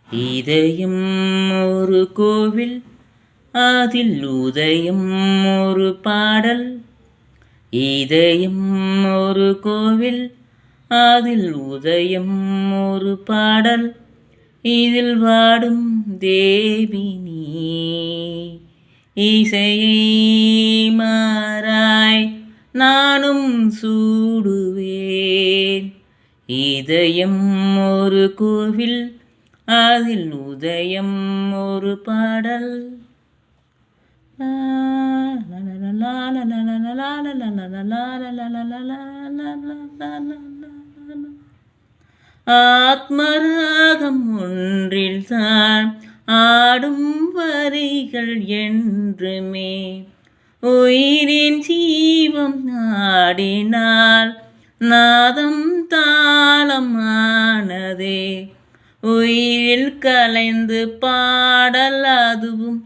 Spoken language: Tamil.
இதயம் ஒரு கோவில், அதில் உதயம் ஒரு பாடல். இதயம் ஒரு கோவில், அதில் உதயம் ஒரு பாடல். இதில் வாடும் தேவி நீ, இசையை மாறாய் நானும் சூடுவேன். இதயம் ஒரு கோவில், அதில் உதயம் ஒரு பாடல். ஆத்மராகம் ஒன்றில் தான் ஆடும் வரிகள் என்றுமே. உயிரின் ஜீவம் ஆடினால் நாதம் தாளமானதே. உயிரில் கலைந்து பாடல் அதுவும்